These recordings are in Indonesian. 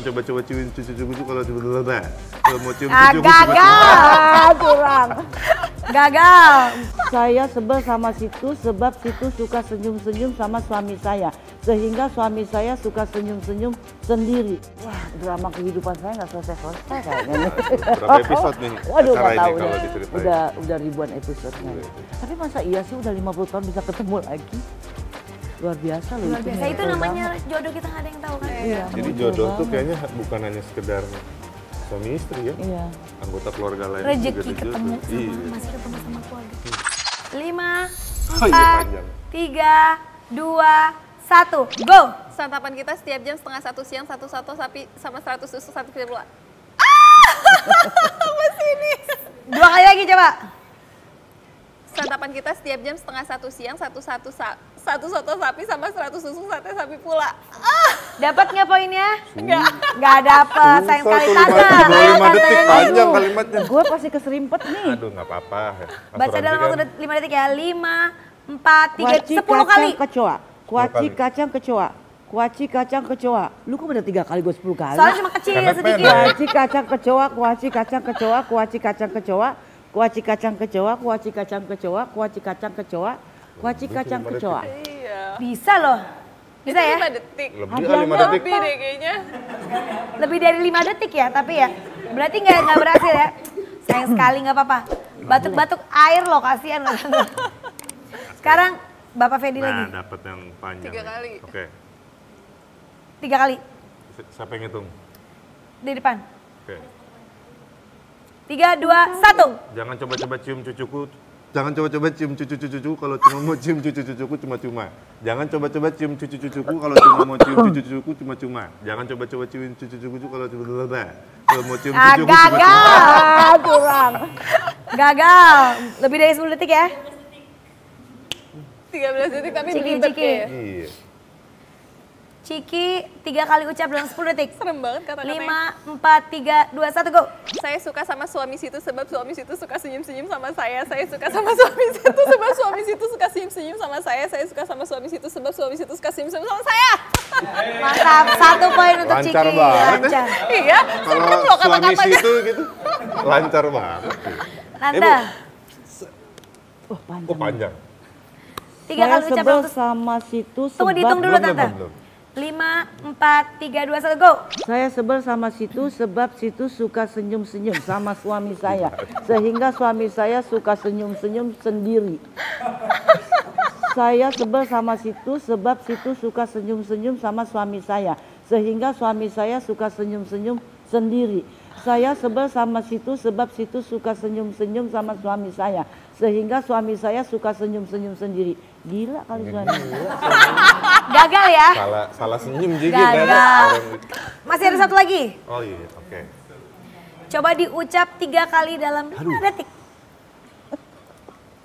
coba-coba cium cucu-cucu kalau sebenarnya. Kalau mau cium cucu-cucu. Gagal, kurang. Gagal. Saya sebel sama situ sebab situ suka senyum-senyum sama suami saya. Sehingga suami saya suka senyum-senyum sendiri. Wah, drama kehidupan saya nggak selesai-selesai kayaknya. Berapa episode nih? Waduh, nggak tahu kalau deh. diceritain. Udah ribuan episode-nya. Tapi masa iya sih udah 50 tahun bisa ketemu lagi? Luar biasa loh. Luar biasa, itu namanya jodoh kita nggak ada yang tahu kan? Iya, Jadi jodoh tuh kayaknya bukan hanya sekedar suami istri ya. Iya. Anggota keluarga lain Rezeki juga ada ketemu jodoh. sama, Iya. masih ketemu sama keluarga. 5, Oh iya 4, panjang. 3, 2, 1, go! Santapan kita setiap jam setengah 1 siang, satu sapi sama 100 susu, 1 kilo gula. Masih ini. 2 kali lagi coba. Santapan kita setiap jam setengah 1 siang, satu soto sapi sama 100 susu sate sapi pula. Dapat nggak poinnya? Nggak dapet. Sayang sekali tante. Ayo 5 detik tante. panjang kalimatnya. Gue pasti keserimpet nih. Aduh nggak apa-apa. Baca dalam waktu 5 detik ya. 5, 4, 3, Kuaci 10 kali. kacang kecoa. Kuaci kacang kecoa. Kuaci kacang kecoa. Lu kok udah 3 kali, gue 10 kali. Soalnya cuma kecil Karena sedikit. Kuaci kacang kecoa, kuaci kacang kecoa, kuaci kacang kecoa, kuaci kacang kecoa, kuaci kacang kecoa, kuaci kacang kecoa, kuaci kacang kecoa. Iya. Bisa loh. Bisa ya? 5 detik. Lebih Hadiahnya 5 detik. Lebih deh kayaknya. Lebih dari 5 detik ya, tapi ya. Berarti nggak berhasil ya. Sayang sekali nggak apa-apa. Batuk-batuk air loh, kasihan loh. Sekarang Bapak Fedi lagi. Nah, dapat yang panjang. 3 kali. Oke. 3 kali Siapa yang ngitung? di depan. Oke. 3, 2, 1. Jangan coba-coba cium cucuku. Jangan coba-coba cium cucu-cucuku kalau cuma mau cium cucu-cucuku cuma-cuma. Jangan coba-coba cium cucu-cucuku kalau cuma mau cium cucu-cucuku cuma-cuma. Jangan coba-coba cium cucu-cucuku kalau sebenarnya. Kalau mau cium cucuku cuma-cuma. Gagal, kurang. Gagal. Lebih dari 10 detik ya. 13 detik tapi Ciki, ribet Ciki. ya. Iya. Ciki 3 kali ucap dalam 10 detik. Serem banget kata-katanya. 5, 4, 3, 2, 1, go. Saya suka sama suami situ sebab suami situ suka senyum-senyum sama saya. Saya suka sama suami situ sebab suami situ suka senyum-senyum sama saya. Saya suka sama suami situ sebab suami situ suka senyum-senyum sama saya. Mantap, 1 poin untuk Ciki. Lancar banget. Lancar. Iya, Kalau serem loh suami kata-katanya. situ gitu, lancar banget. Nanda, Oh, panjang. Oh panjang. 3 Saya kali ucap sebel dalam sama situ Tunggu sebab dihitung dulu Belum, Tante. belum. 5, 4, 3, 2, 1, go. Saya sebel sama situ sebab situ suka senyum-senyum sama suami saya. Sehingga suami saya suka senyum-senyum sendiri. Saya sebel sama situ sebab situ suka senyum-senyum sama suami saya. Sehingga suami saya suka senyum-senyum sendiri. Saya sebel sama situ sebab situ suka senyum-senyum sama suami saya. Sehingga suami saya suka senyum-senyum sendiri. Gila kali suami. Gagal ya. Salah senyum juga Gagal. kan. Masih ada satu lagi. Oh iya, oke. Coba diucap 3 kali dalam 5 detik.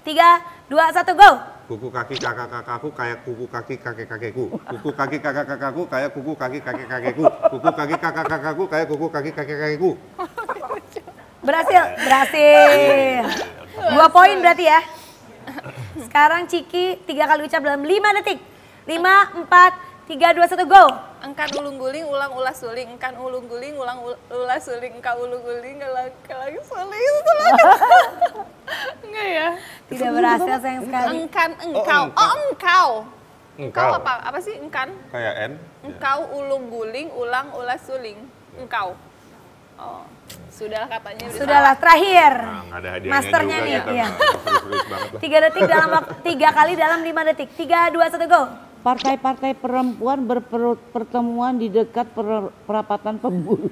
3, 2, 1, go. Kuku kaki kakak-kakakku kayak kuku kaki kakek-kakekku. Kuku kaki kakak-kakakku kayak kuku kaki kakek-kakekku. Kuku kaki kakak-kakakku kayak kuku kaki kakek-kakekku. Berhasil, berhasil. 2 poin berarti ya. Sekarang Ciki 3 kali ucap dalam 5 detik. 5, 4, 3, 2, 1, go. Engkan ulung guling, ulang ulas suling. Engkan ulung guling, ulang ulas suling. Engkau ulung guling, ulang lagi suling. Enggak ya? Tidak berhasil sayang sekali. Engkan, engkau. Oh, engkau. Engkau. Engkau apa? Apa sih engkan? Kayak N. Engkau ulung guling, ulang ulas suling. Engkau. Oh, sudahlah katanya. udah Sudahlah, terakhir. Nah, nggak ada hadiahnya Masternya juga nih, kita. iya. Serius-serius banget lah. 3 detik dalam waktu 3 kali dalam 5 detik. 3, 2, 1, go. Partai-partai perempuan berpertemuan di dekat perapatan pemburu.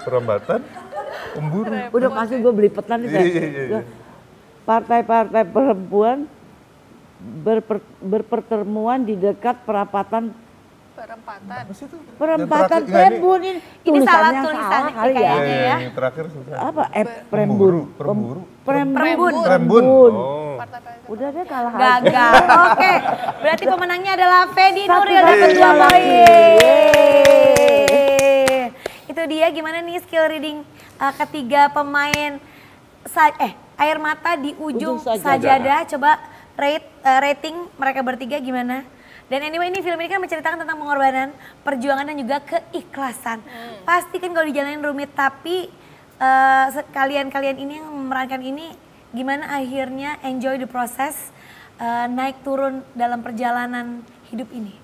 Perambatan, pemburu. Udah pasti gue beli petan itu. Iya. Partai-partai perempuan berpertemuan di dekat perapatan perempatan. perempatan Yang terakhir, Trembun ini. Ini salah Tulisannya tulisan kali ya. kayaknya ya. Yang terakhir susah. Apa? Prembun. Pemburu. Prembun. Prembun. Oh. Udah deh kalah aja. Gagal. Oke, berarti pemenangnya adalah Fedi Satu Nuril dapat lagi. 2 poin. Itu dia gimana nih skill reading ketiga pemain air mata di ujung Ujung sajadah. sajadah. Coba rating mereka bertiga gimana? Dan anyway ini film ini kan menceritakan tentang pengorbanan, perjuangan dan juga keikhlasan. Pasti kan kalau dijalanin rumit, tapi kalian ini yang memerankan ini gimana akhirnya enjoy the process, naik turun dalam perjalanan hidup ini.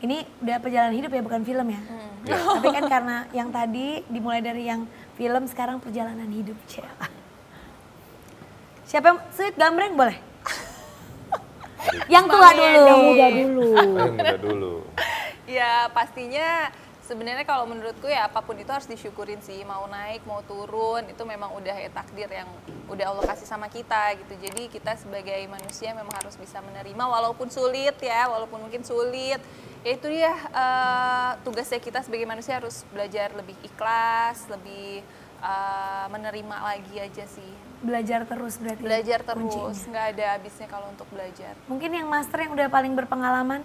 Ini udah perjalanan hidup ya, bukan film ya. Tapi kan karena yang tadi dimulai dari yang film, sekarang perjalanan hidup. Siapa yang sweet gambreng boleh? Yang tua dulu. Yang muda dulu. Yang muda dulu. Ya pastinya sebenarnya kalau menurutku ya apapun itu harus disyukurin sih. Mau naik, mau turun itu memang udah ya takdir yang udah Allah kasih sama kita gitu. Jadi kita sebagai manusia memang harus bisa menerima walaupun sulit ya, walaupun mungkin sulit. Ya itu dia tugasnya kita sebagai manusia harus belajar lebih ikhlas, lebih menerima lagi aja sih. Belajar terus berarti. Belajar terus, kuncinya. nggak ada habisnya kalau untuk belajar. Mungkin yang master yang udah paling berpengalaman,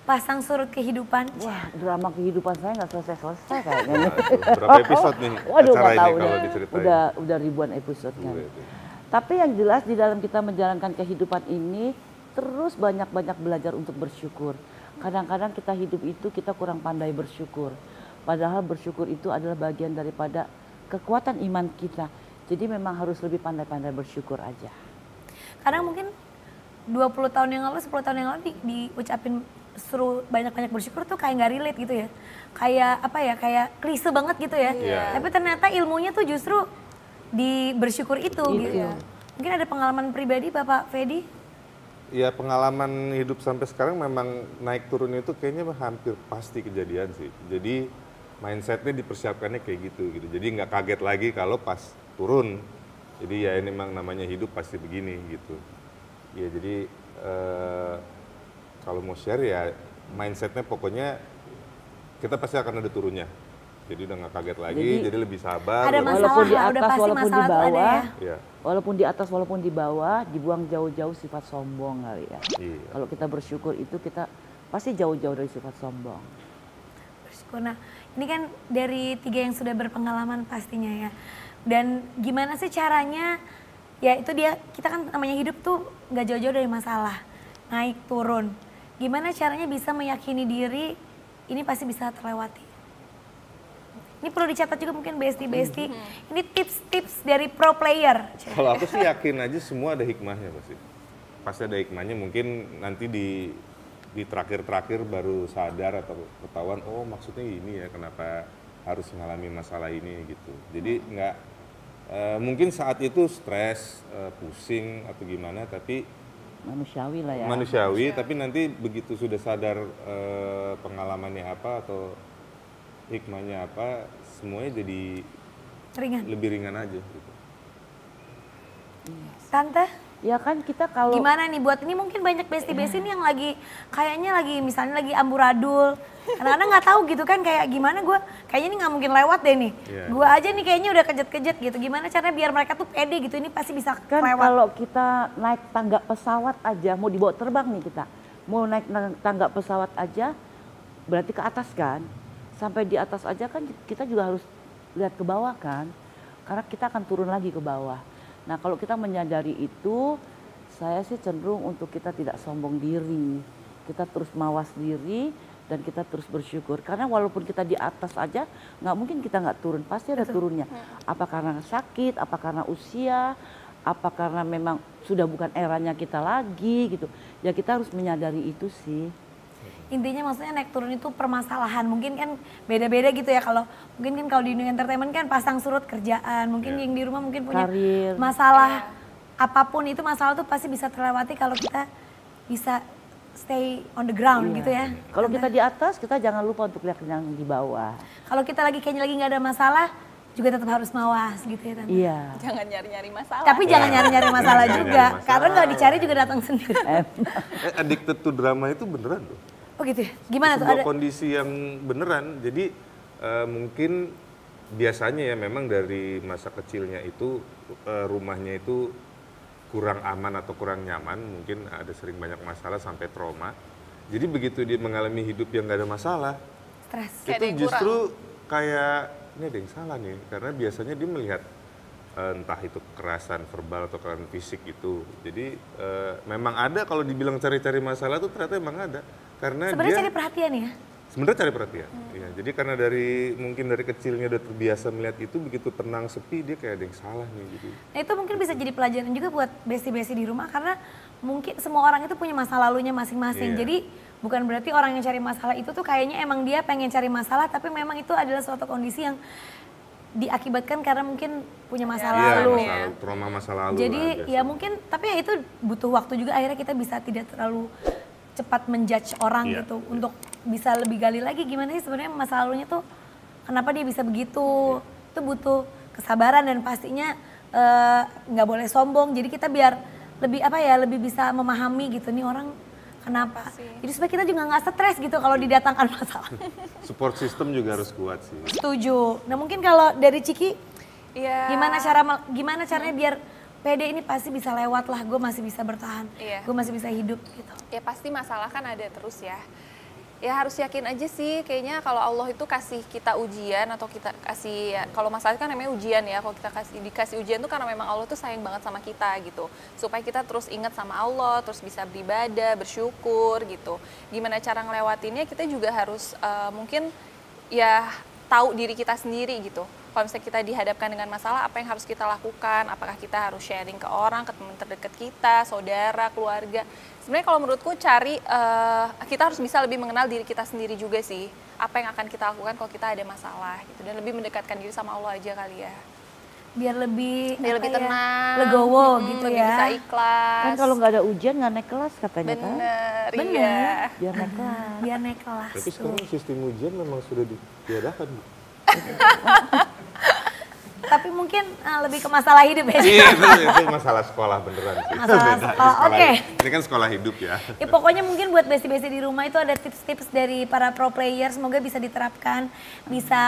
pasang surut kehidupan. Wah, drama kehidupan saya nggak selesai-selesai kayaknya. nih. Berapa episode nih Waduh, acara nggak ini tahu kalau nih. diceritain? Udah ribuan episode kan. Iya, iya. Tapi yang jelas di dalam kita menjalankan kehidupan ini terus banyak-banyak belajar untuk bersyukur. Kadang-kadang kita hidup itu kita kurang pandai bersyukur. Padahal bersyukur itu adalah bagian daripada kekuatan iman kita. Jadi memang harus lebih pandai-pandai bersyukur aja. Kadang mungkin 20 tahun yang lalu, 10 tahun yang lalu diucapin suruh banyak-banyak bersyukur tuh kayak nggak relate gitu ya. Kayak apa ya, kayak klise banget gitu ya. Iya. Tapi ternyata ilmunya tuh justru di bersyukur itu gitu. Iya. Mungkin ada pengalaman pribadi Bapak Fedi? Ya pengalaman hidup sampai sekarang memang naik turun itu kayaknya hampir pasti kejadian sih. Jadi mindsetnya dipersiapkannya kayak gitu. Jadi nggak kaget lagi kalau pas turun. Jadi ya ini memang namanya hidup pasti begini gitu. Ya jadi kalau mau share ya mindsetnya pokoknya kita pasti akan ada turunnya. Jadi udah nggak kaget lagi, jadi lebih sabar. Ada lebih- masalah Walaupun di lah, udah atas, pasti walaupun di masalah tuh ada bawah. ya. Iya. Walaupun di atas, walaupun di bawah, dibuang jauh-jauh sifat sombong kali ya. Iya. Kalau kita bersyukur itu kita pasti jauh-jauh dari sifat sombong. Bersyukur. Nah, ini kan dari 3 yang sudah berpengalaman pastinya ya. Dan gimana sih caranya, ya itu dia, kita kan namanya hidup tuh nggak jauh-jauh dari masalah. Naik turun. Gimana caranya bisa meyakini diri, ini pasti bisa terlewati. Ini perlu dicatat juga mungkin besti-besti. Ini tips-tips dari pro player. Kalau aku sih yakin aja semua ada hikmahnya pasti. Pasti ada hikmahnya, mungkin nanti di terakhir-terakhir baru sadar atau ketahuan, oh maksudnya ini ya kenapa harus mengalami masalah ini gitu. Jadi nggak, mungkin saat itu stres, pusing atau gimana, tapi Manusiawi lah ya. manusiawi, tapi nanti begitu sudah sadar pengalamannya apa atau hikmahnya apa, semuanya jadi Ringan. lebih ringan aja gitu. Tante, Ya kan kita kalau gimana nih buat ini mungkin banyak besti-besti nih yang lagi kayaknya lagi misalnya lagi amburadul. Kadang-kadang nggak tahu gitu kan kayak gimana gue kayaknya ini nggak mungkin lewat deh nih. Iya. Gue aja nih kayaknya udah kejet-kejet gitu. Gimana caranya biar mereka tuh pede gitu, ini pasti bisa kan lewat. kalau kita naik tangga pesawat aja, mau dibawa terbang nih kita, mau naik tangga pesawat aja, berarti ke atas kan. Sampai di atas aja kan kita juga harus lihat ke bawah kan, karena kita akan turun lagi ke bawah. Nah kalau kita menyadari itu, saya sih cenderung untuk kita tidak sombong diri, kita terus mawas diri dan kita terus bersyukur. Karena walaupun kita di atas aja, nggak mungkin kita nggak turun, pasti ada turunnya. Apa karena sakit, apa karena usia, apa karena memang sudah bukan eranya kita lagi gitu. Ya kita harus menyadari itu sih. Intinya maksudnya naik turun itu permasalahan. Mungkin kan beda-beda gitu ya, kalau mungkin kan kalau di dunia entertainment kan pasang surut kerjaan. Mungkin yang di rumah mungkin punya Karir. masalah. Apapun itu masalah tuh pasti bisa terlewati kalau kita bisa stay on the ground gitu ya. Kalau kita di atas, kita jangan lupa untuk lihat yang di bawah. Kalau kita kayaknya lagi nggak ada masalah, juga tetap harus mawas gitu ya Tante. Iya. Jangan nyari-nyari masalah. Tapi jangan nyari-nyari masalah Jangan juga, nyari masalah. karena nggak dicari juga datang sendiri. Addicted to drama itu beneran tuh. Oh gitu ya? Gimana tuh? Sebuah Ada kondisi yang beneran. Jadi mungkin biasanya ya memang dari masa kecilnya itu rumahnya itu kurang aman atau kurang nyaman, mungkin ada sering banyak masalah sampai trauma. Jadi begitu dia mengalami hidup yang gak ada masalah, stres. Kayak ada itu yang justru kayak ini ada yang salah nih, karena biasanya dia melihat entah itu kekerasan verbal atau kekerasan fisik itu. Jadi memang ada, kalau dibilang cari-cari masalah tuh ternyata emang ada. Karena sebenarnya dia cari perhatian ya. sebenarnya cari perhatian. Iya, jadi karena mungkin dari kecilnya udah terbiasa melihat itu, begitu tenang sepi dia kayak ada yang salah nih gitu. Nah itu mungkin bisa jadi pelajaran juga buat besti-besti di rumah karena mungkin semua orang itu punya masa lalunya masing-masing. Iya. Jadi bukan berarti orang yang cari masalah itu tuh kayaknya emang dia pengen cari masalah tapi memang itu adalah suatu kondisi yang diakibatkan karena mungkin punya masa lalu. Iya, trauma masa lalu. Jadi ya mungkin tapi ya itu butuh waktu juga akhirnya kita bisa tidak terlalu cepat menjudge orang gitu untuk bisa lebih gali lagi gimana sih sebenarnya masa lalunya tuh kenapa dia bisa begitu. Itu butuh kesabaran dan pastinya nggak boleh sombong. Jadi kita biar lebih bisa memahami gitu nih orang kenapa. Jadi supaya kita juga nggak stres gitu kalau didatangkan masalah. Support system juga harus kuat sih. Setuju. Nah mungkin kalau dari Ciki Iya. gimana caranya biar pede ini pasti bisa lewat lah, gue masih bisa bertahan, gue masih bisa hidup gitu. Ya pasti masalah kan ada terus ya. Ya harus yakin aja sih, kayaknya kalau Allah itu kasih kita ujian atau kita kasih, ya, kalau masalah kan namanya ujian ya, kalau kita dikasih ujian tuh karena memang Allah tuh sayang banget sama kita gitu. Supaya kita terus ingat sama Allah, terus bisa beribadah, bersyukur gitu. Gimana cara ngelewatinnya kita juga harus mungkin ya tahu diri kita sendiri gitu. Kalau misalnya kita dihadapkan dengan masalah, apa yang harus kita lakukan? Apakah kita harus sharing ke orang, ke teman terdekat kita, saudara, keluarga? Sebenarnya kalau menurutku kita harus bisa lebih mengenal diri kita sendiri juga sih. Apa yang akan kita lakukan kalau kita ada masalah gitu. Dan lebih mendekatkan diri sama Allah aja kali ya. Biar lebih tenang, legowo gitu lebih ya. bisa ikhlas. Kan kalau nggak ada ujian nggak naik kelas katanya kan. Bener, iya. Biar naik kelas. Biar naik kelas. Tapi sekarang sistem ujian memang sudah ditiadakan, Bu. Tapi mungkin lebih ke masalah hidup ya. Iya, itu masalah sekolah beneran sih. Masalah Beda. sekolah, oke. Ini kan sekolah hidup ya. Ya pokoknya mungkin buat besti-besti di rumah itu ada tips-tips dari para pro player, semoga bisa diterapkan, bisa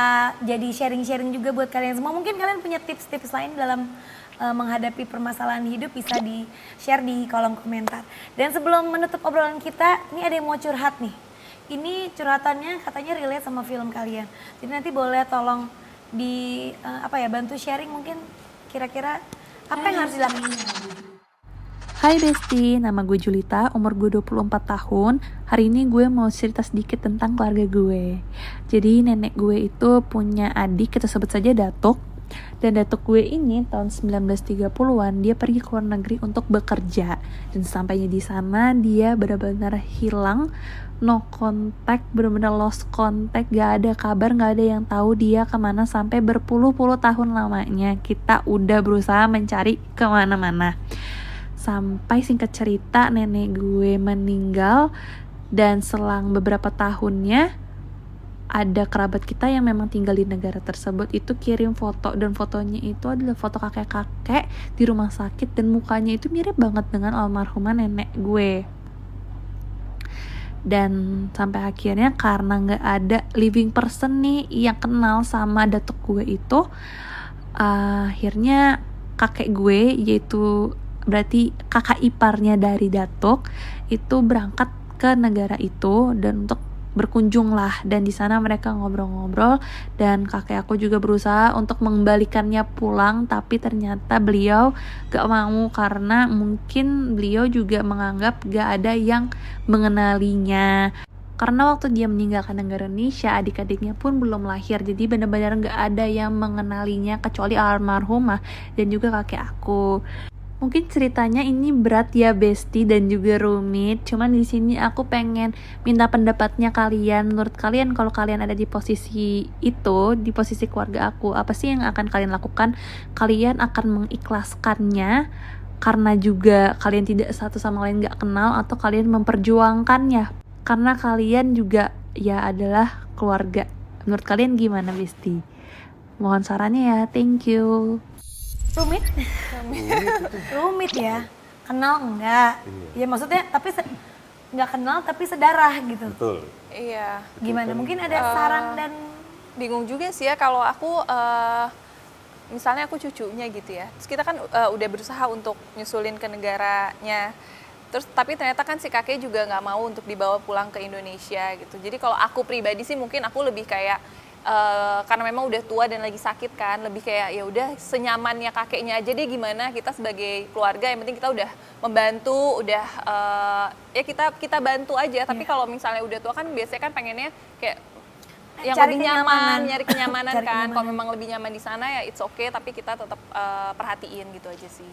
jadi sharing-sharing juga buat kalian semua. Mungkin kalian punya tips-tips lain dalam menghadapi permasalahan hidup, bisa di-share di kolom komentar. Dan sebelum menutup obrolan kita, ini ada yang mau curhat nih. Ini curhatannya katanya relate sama film kalian. Jadi nanti boleh tolong bantu sharing mungkin kira-kira apa yang harus dilakukan. Hai Besti, nama gue Julita, umur gue 24 tahun. Hari ini gue mau cerita sedikit tentang keluarga gue. Jadi nenek gue itu punya adik, kita sebut saja Datuk. Dan datuk gue ini tahun 1930-an dia pergi ke luar negeri untuk bekerja. Dan sampainya di sana dia benar-benar hilang, no contact, benar-benar lost contact, gak ada kabar, gak ada yang tahu dia kemana sampai berpuluh-puluh tahun lamanya. Kita udah berusaha mencari kemana-mana. Sampai singkat cerita nenek gue meninggal dan selang beberapa tahunnya ada kerabat kita yang memang tinggal di negara tersebut itu kirim foto, dan fotonya itu adalah foto kakek-kakek di rumah sakit dan mukanya itu mirip banget dengan almarhumah nenek gue. Dan sampai akhirnya karena nggak ada living person nih yang kenal sama datuk gue itu, akhirnya kakek gue, yaitu berarti kakak iparnya dari datuk, itu berangkat ke negara itu dan untuk berkunjung lah, dan di sana mereka ngobrol-ngobrol dan kakek aku juga berusaha untuk mengembalikannya pulang, tapi ternyata beliau gak mau karena mungkin beliau juga menganggap gak ada yang mengenalinya. Karena waktu dia meninggalkan negara Indonesia, adik-adiknya pun belum lahir, jadi benar-benar gak ada yang mengenalinya kecuali almarhumah dan juga kakek aku. Mungkin ceritanya ini berat ya Besti dan juga rumit. Cuman di sini aku pengen minta pendapatnya kalian. Menurut kalian kalau kalian ada di posisi itu, di posisi keluarga aku, apa sih yang akan kalian lakukan? Kalian akan mengikhlaskannya karena juga kalian tidak satu sama lain gak kenal, atau kalian memperjuangkannya karena kalian juga ya adalah keluarga? Menurut kalian gimana Besti? Mohon sarannya ya. Thank you. Rumit ya, kenal enggak? Ya maksudnya tapi nggak kenal tapi sedarah gitu. Betul. Iya. Gimana? Mungkin ada saran dan bingung juga sih ya kalau aku misalnya aku cucunya gitu ya. Terus kita kan udah berusaha untuk nyusulin ke negaranya. Terus tapi ternyata kan si kakek juga nggak mau untuk dibawa pulang ke Indonesia gitu. Jadi kalau aku pribadi sih mungkin aku lebih kayak karena memang udah tua dan lagi sakit kan, lebih kayak ya udah senyamannya kakeknya aja deh, gimana kita sebagai keluarga yang penting kita udah membantu, udah ya kita bantu aja. Tapi kalau misalnya udah tua kan biasanya kan pengennya kayak yang Cari lebih nyaman, kenyamanan. nyari kenyamanan Cari kan. kenyamanan. Kalau memang lebih nyaman di sana ya it's okay, tapi kita tetap perhatiin gitu aja sih.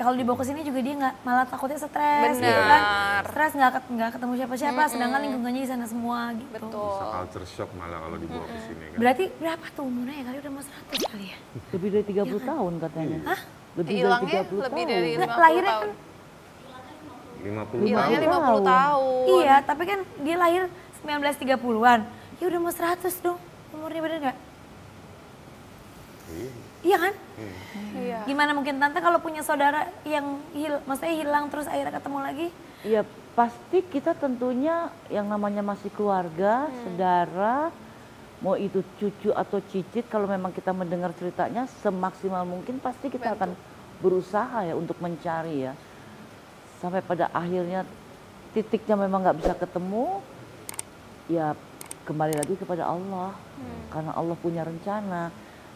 Ya, kalau dibawa ke sini juga dia nggak, malah takutnya stres gitu Benar. kan. Stres nggak ketemu siapa-siapa, sedangkan lingkungannya di sana semua gitu. Betul. Bisa culture shock malah kalau dibawa ke sini kan. Berarti berapa tuh umurnya ya? Kali udah mau 100 kali ya? Lebih dari 30 tahun katanya. Hah? Lebih dari Hilangnya 30 lebih tahun. dari 50 Lahirnya tahun. 50 Hilangnya tahun. 50 tahun. Iya, tapi kan dia lahir 1930-an. Ya udah mau 100 dong umurnya, bener nggak? Iya kan? Iya. Gimana mungkin tante kalau punya saudara yang maksudnya hilang terus akhirnya ketemu lagi? Ya pasti kita tentunya yang namanya masih keluarga, saudara, mau itu cucu atau cicit, kalau memang kita mendengar ceritanya semaksimal mungkin pasti kita akan berusaha ya untuk mencari ya. Sampai pada akhirnya titiknya memang nggak bisa ketemu, ya kembali lagi kepada Allah. Karena Allah punya rencana.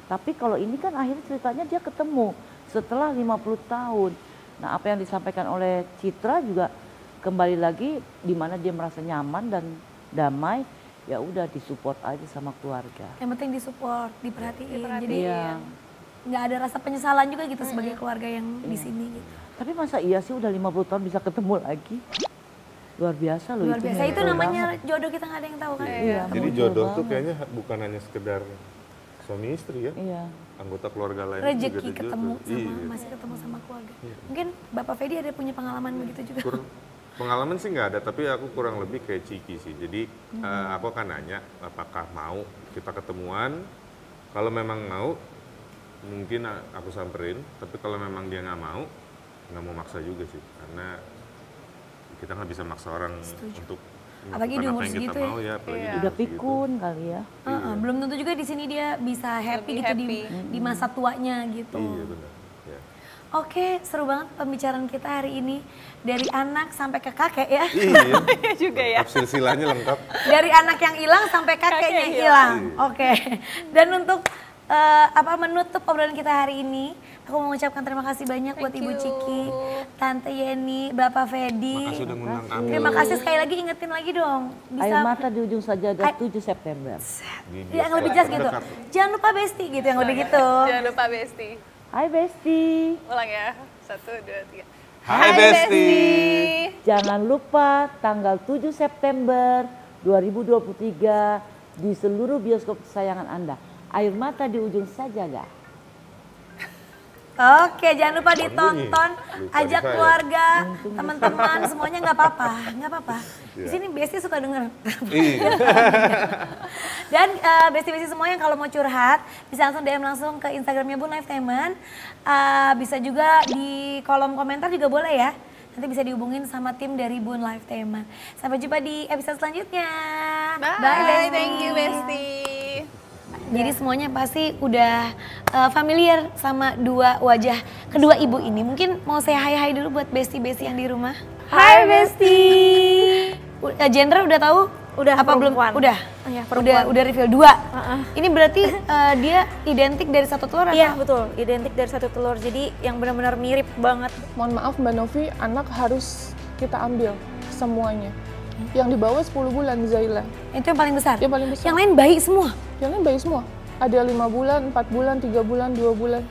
Tapi kalau ini kan akhirnya ceritanya dia ketemu setelah 50 tahun. Nah apa yang disampaikan oleh Citra juga kembali lagi di mana dia merasa nyaman dan damai, ya udah disupport aja sama keluarga. Yang penting disupport, diperhatiin. Jadi Iya. nggak ada rasa penyesalan juga gitu sebagai keluarga yang di sini gitu. Tapi masa iya sih udah 50 tahun bisa ketemu lagi? Luar biasa loh Luar biasa, itu miracle namanya banget. jodoh, kita nggak ada yang tahu kan. Iya, Jadi miracle jodoh tuh banget. kayaknya bukan hanya sekedar suami istri ya. Iya. Anggota keluarga lain juga Rezeki ada ketemu jodoh. sama, Iya. masih ketemu sama keluarga. Mungkin Bapak Fedi ada punya pengalaman begitu juga. Pengalaman sih nggak ada, tapi aku kurang lebih kayak Ciki sih. Jadi aku akan nanya apakah mau kita ketemuan. Kalau memang mau, mungkin aku samperin. Tapi kalau memang dia nggak mau maksa juga sih. Karena kita nggak bisa maksa orang untuk Apalagi di melakukan umur apa yang kita segitu ya. mau ya. Apalagi di Udah umur segitu. pikun kali ya. Belum tentu juga di sini dia bisa happy Lebih gitu happy. di masa tuanya gitu. Iya benar. Ya. Oke, seru banget pembicaraan kita hari ini. Dari anak sampai ke kakek ya. Iya. juga ya. Lengkap, silsilahnya lengkap. Dari anak yang hilang sampai kakeknya yang hilang. Oke. Dan untuk menutup obrolan kita hari ini, aku mau mengucapkan terima kasih banyak buat Ibu Ciki, Tante Yeni, Bapak Fedi. Makasih udah ngundang kami. Terima kasih sekali lagi, ingetin lagi dong. Air mata di ujung sajadah 7 September. yang lebih jelas gitu. Jangan lupa Besti gitu, yang lebih gitu. Jangan lupa Besti. Hai Besti. Ulang ya. 1, 2, 3. Hai Besti. Jangan lupa tanggal 7 September 2023 di seluruh bioskop kesayangan Anda. Air mata di ujung sajadah. Oke, jangan lupa ditonton, Lupa ajak saya. keluarga, teman-teman, semuanya nggak apa-apa, nggak apa-apa. Di Iya. sini Besti suka denger. Iya. Dan Besti-Besti semua yang kalau mau curhat bisa langsung DM langsung ke Instagramnya Bun Lifetainment. Bisa juga di kolom komentar juga boleh ya. Nanti bisa dihubungin sama tim dari Bun Lifetainment. Sampai jumpa di episode selanjutnya. Bye. Besti. Thank you Besti. Jadi semuanya pasti udah familiar sama kedua ibu ini. Mungkin mau saya hai-hai dulu buat Besti-Besti yang di rumah. Hai Besti. Genre udah tahu? Udah, apa belum? perempuan. Udah. Iya, perempuan. Udah reveal 2. Ini berarti dia identik dari satu telur Iya atau? betul, identik dari satu telur. Jadi yang benar-benar mirip banget. Mohon maaf Mbak Novi, anak harus kita ambil semuanya. Yang di bawah 10 bulan Zaila. Itu yang paling besar. Yang paling besar. Yang lain bayi semua. Yang lain bayi semua. Ada 5 bulan, 4 bulan, 3 bulan, 2 bulan.